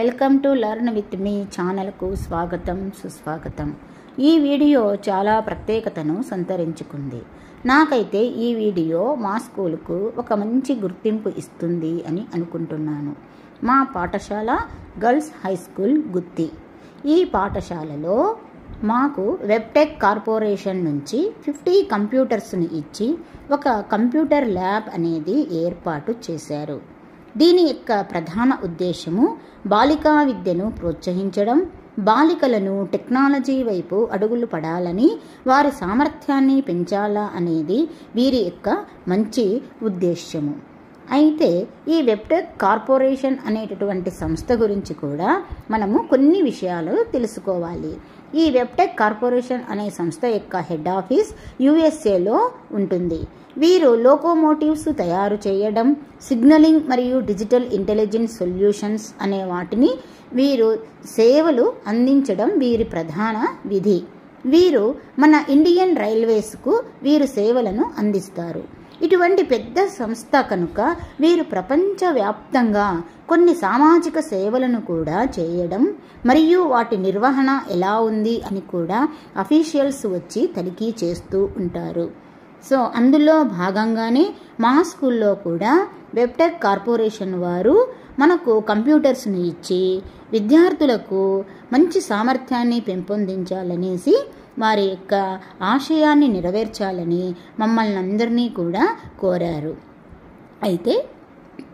Welcome to learn with me ఛానల్కు స్వాగతం సుస్వాగతం. ఈ వీడియో చాలా ప్రత్యేకతను సంతరించుకుంది. నాకైతే ఈ వీడియో మా స్కూల్కు ఒక మంచి గుర్తింపు ఇస్తుంది అని అనుకుంటున్నాను. మా పాఠశాల గర్ల్స్ హై స్కూల్ గుత్తి. ఈ పాఠశాలలో మాకు వెబ్టెక్ కార్పొరేషన్ నుంచి 50 కంప్యూటర్స్ని ఇచ్చి ఒక కంప్యూటర్ ల్యాబ్ అనేది ఏర్పాటు చేశారు. దీని యొక్క ప్రధాన ఉద్దేశము బాలికా విద్యను ప్రోత్సహించడం, బాలికలను టెక్నాలజీ వైపు అడుగులు పడాలని, వారి సామర్థ్యాన్ని పెంచాలా అనేది వీరి యొక్క మంచి ఉద్దేశ్యము. అయితే ఈ వెబ్టెక్ కార్పొరేషన్ అనేటటువంటి సంస్థ గురించి కూడా మనము కొన్ని విషయాలు తెలుసుకోవాలి. ఈ వెబ్టెక్ కార్పొరేషన్ అనే సంస్థ యొక్క హెడ్ ఆఫీస్ యుఎస్ఏలో ఉంటుంది. వీరు లోకోమోటివ్స్ తయారు చేయడం, సిగ్నలింగ్ మరియు డిజిటల్ ఇంటెలిజెన్స్ సొల్యూషన్స్ అనే వాటిని వీరు సేవలు అందించడం వీరి ప్రధాన విధి. వీరు మన ఇండియన్ రైల్వేస్కు వీరు సేవలను అందిస్తారు. ఇటువంటి పెద్ద సంస్థ కనుక వీరు ప్రపంచవ్యాప్తంగా కొన్ని సామాజిక సేవలను కూడా చేయడం మరియు వాటి నిర్వహణ ఎలా ఉంది అని కూడా అఫీషియల్స్ వచ్చి తనిఖీ చేస్తూ ఉంటారు. సో అందులో భాగంగానే మా స్కూల్లో కూడా వెబ్టెక్ కార్పొరేషన్ వారు మనకు కంప్యూటర్స్ని ఇచ్చి విద్యార్థులకు మంచి సామర్థ్యాన్ని పెంపొందించాలనేసి వారి యొక్క ఆశయాన్ని నెరవేర్చాలని మమ్మల్ని అందరినీ కూడా కోరారు. అయితే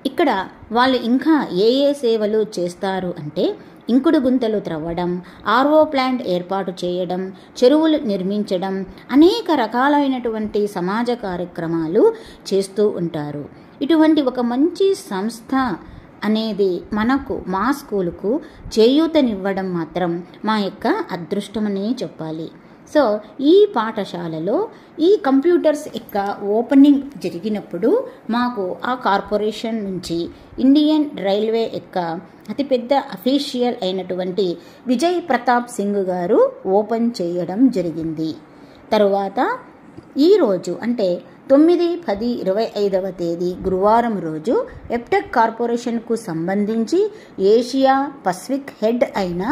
ఇక్కడ వాళ్ళు ఇంకా ఏ సేవలు చేస్తారు అంటే ఇంకుడు గుంతలు త్రవ్వడం, ఆర్ఓ ప్లాంట్ ఏర్పాటు చేయడం, చెరువులు నిర్మించడం, అనేక రకాలైనటువంటి సమాజ కార్యక్రమాలు చేస్తూ ఉంటారు. ఇటువంటి ఒక మంచి సంస్థ అనేది మనకు మా స్కూలుకు చేయూతనివ్వడం మాత్రం మా యొక్క అదృష్టమని చెప్పాలి. సో ఈ పాఠశాలలో ఈ కంప్యూటర్స్ యొక్క ఓపెనింగ్ జరిగినప్పుడు మాకు ఆ కార్పొరేషన్ నుంచి ఇండియన్ రైల్వే యొక్క అతిపెద్ద అఫీషియల్ అయినటువంటి విజయ్ ప్రతాప్ సింగ్ గారు ఓపెన్ చేయడం జరిగింది. తరువాత ఈరోజు అంటే 9/10/25 తేదీ గురువారం రోజు వెబ్టెక్ కార్పొరేషన్కు సంబంధించి ఏషియా పసిఫిక్ హెడ్ అయిన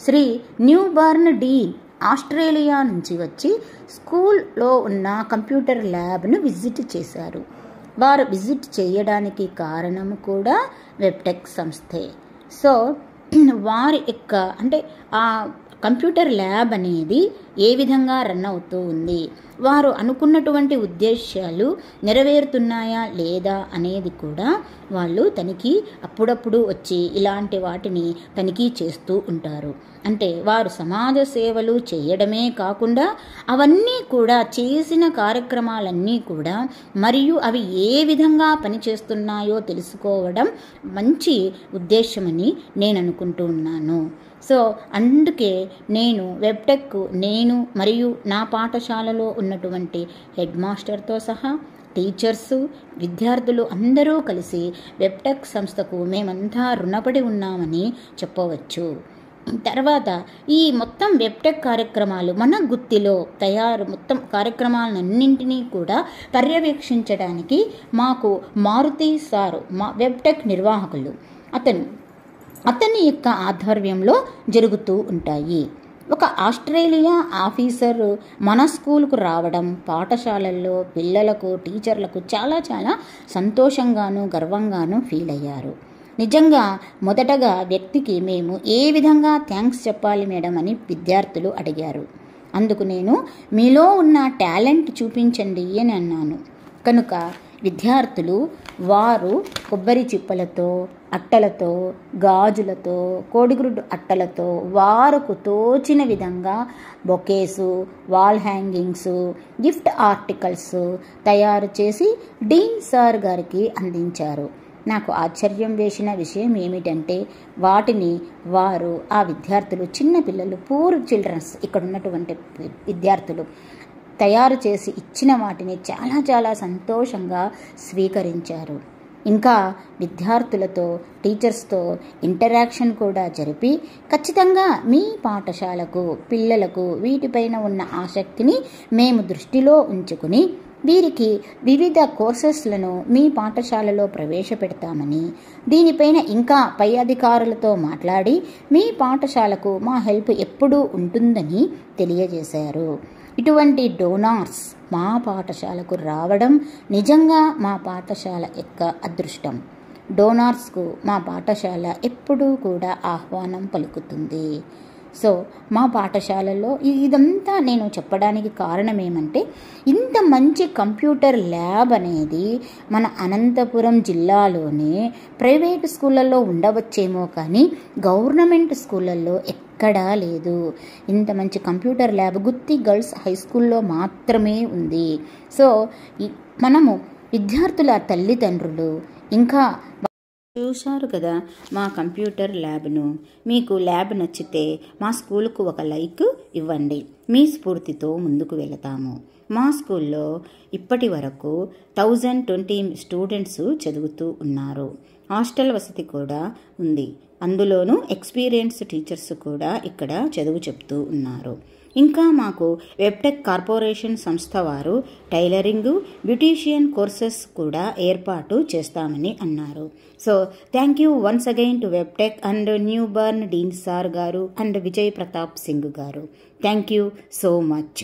శ్రీ న్యూబర్న్ డీన్ ఆస్ట్రేలియా నుంచి వచ్చి స్కూల్లో ఉన్న కంప్యూటర్ ల్యాబ్ను విజిట్ చేశారు. వారు విజిట్ చేయడానికి కారణం కూడా వెబ్టెక్ సంస్థే. సో వారి యొక్క అంటే ఆ కంప్యూటర్ ల్యాబ్ అనేది ఏ విధంగా రన్ అవుతూ ఉంది, వారు అనుకున్నటువంటి ఉద్దేశాలు నెరవేరుతున్నాయా లేదా అనేది కూడా వాళ్ళు అప్పుడప్పుడు వచ్చి ఇలాంటి వాటిని తనిఖీ చేస్తూ ఉంటారు. అంటే వారు సమాజ సేవలు చేయడమే కాకుండా అవన్నీ కూడా చేసిన కార్యక్రమాలన్నీ కూడా మరియు అవి ఏ విధంగా పనిచేస్తున్నాయో తెలుసుకోవడం మంచి ఉద్దేశమని నేను అనుకుంటూ ఉన్నాను. సో అందుకే నేను వెబ్టెక్ మరియు నా పాఠశాలలో ఉన్నటువంటి హెడ్ మాస్టర్తో సహా టీచర్సు, విద్యార్థులు అందరూ కలిసి వెబ్టెక్ సంస్థకు మేమంతా రుణపడి ఉన్నామని చెప్పవచ్చు. తర్వాత ఈ మొత్తం వెబ్టెక్ కార్యక్రమాలు మన గుత్తిలో మొత్తం కార్యక్రమాలన్నింటినీ కూడా పర్యవేక్షించడానికి మాకు మారుతి సారు మా వెబ్టెక్ నిర్వాహకులు అతని యొక్క ఆధ్వర్యంలో జరుగుతూ ఉంటాయి. ఒక ఆస్ట్రేలియా ఆఫీసర్ మన స్కూల్కు రావడం పాఠశాలల్లో పిల్లలకు, టీచర్లకు చాలా చాలా సంతోషంగాను గర్వంగాను ఫీల్ అయ్యారు. నిజంగా మొదటగా వ్యక్తికి మేము ఏ విధంగా థ్యాంక్స్ చెప్పాలి మేడం అని విద్యార్థులు అడిగారు. అందుకు నేను మీలో ఉన్న టాలెంట్ చూపించండి అని అన్నాను. కనుక విద్యార్థులు వారు కొబ్బరి చిప్పలతో, అట్టలతో, గాజులతో, కోడిగుడ్డు అట్టలతో వారుకు తోచిన విధంగా bouquets, wall hangings, gift articles తయారు చేసి డీన్ సార్ గారికి అందించారు. నాకు ఆశ్చర్యం వేసిన విషయం ఏమిటంటే వాటిని వారు ఆ విద్యార్థులు చిన్నపిల్లలు పూర్ చిల్డ్రన్స్ ఇక్కడ ఉన్నటువంటి విద్యార్థులు తయారు చేసి ఇచ్చిన వాటిని చాలా చాలా సంతోషంగా స్వీకరించారు. ఇంకా విద్యార్థులతో, టీచర్స్తో ఇంటరాక్షన్ కూడా జరిపి ఖచ్చితంగా మీ పాఠశాలకు పిల్లలకు వీటిపైన ఉన్న ఆసక్తిని మేము దృష్టిలో ఉంచుకుని వీరికి వివిధ కోర్సెస్లను మీ పాఠశాలలో ప్రవేశపెడతామని, దీనిపైన ఇంకా పై అధికారులతో మాట్లాడి మీ పాఠశాలకు మా హెల్ప్ ఎప్పుడూ ఉంటుందని తెలియజేశారు. ఇటువంటి డోనార్స్ మా పాఠశాలకు రావడం నిజంగా మా పాఠశాల యొక్క అదృష్టం. డోనార్స్కు మా పాఠశాల ఎప్పుడూ కూడా ఆహ్వానం పలుకుతుంది. సో మా పాఠశాలలో ఇదంతా నేను చెప్పడానికి కారణం ఏమంటే, ఇంత మంచి కంప్యూటర్ ల్యాబ్ అనేది మన అనంతపురం జిల్లాలోనే ప్రైవేటు స్కూళ్ళల్లో ఉండవచ్చేమో కానీ గవర్నమెంట్ స్కూళ్ళల్లో ఎక్కడా లేదు. ఇంత మంచి కంప్యూటర్ ల్యాబ్ గుత్తి గర్ల్స్ హై స్కూల్లో మాత్రమే ఉంది. సో మనము విద్యార్థుల తల్లిదండ్రులు ఇంకా చూశారు కదా మా కంప్యూటర్ ల్యాబ్ను. మీకు ల్యాబ్ నచ్చితే మా స్కూల్కు ఒక లైక్ ఇవ్వండి. మీ స్ఫూర్తితో ముందుకు వెళతాము. మా స్కూల్లో ఇప్పటి వరకు 1020 స్టూడెంట్స్ చదువుతూ ఉన్నారు. హాస్టల్ వసతి కూడా ఉంది. అందులోనూ ఎక్స్పీరియన్స్ టీచర్స్ కూడా ఇక్కడ చదువు చెప్తూ ఉన్నారు. ఇంకా మాకు వెబ్టెక్ కార్పొరేషన్ సంస్థ వారు టైలరింగ్, బ్యూటీషియన్ కోర్సెస్ కూడా ఏర్పాటు చేస్తామని అన్నారు. So thank you once again to web tech and new burn dean sir గారు అండ్ విజయ్ ప్రతాప్ సింగ్ గారు. Thank you so much.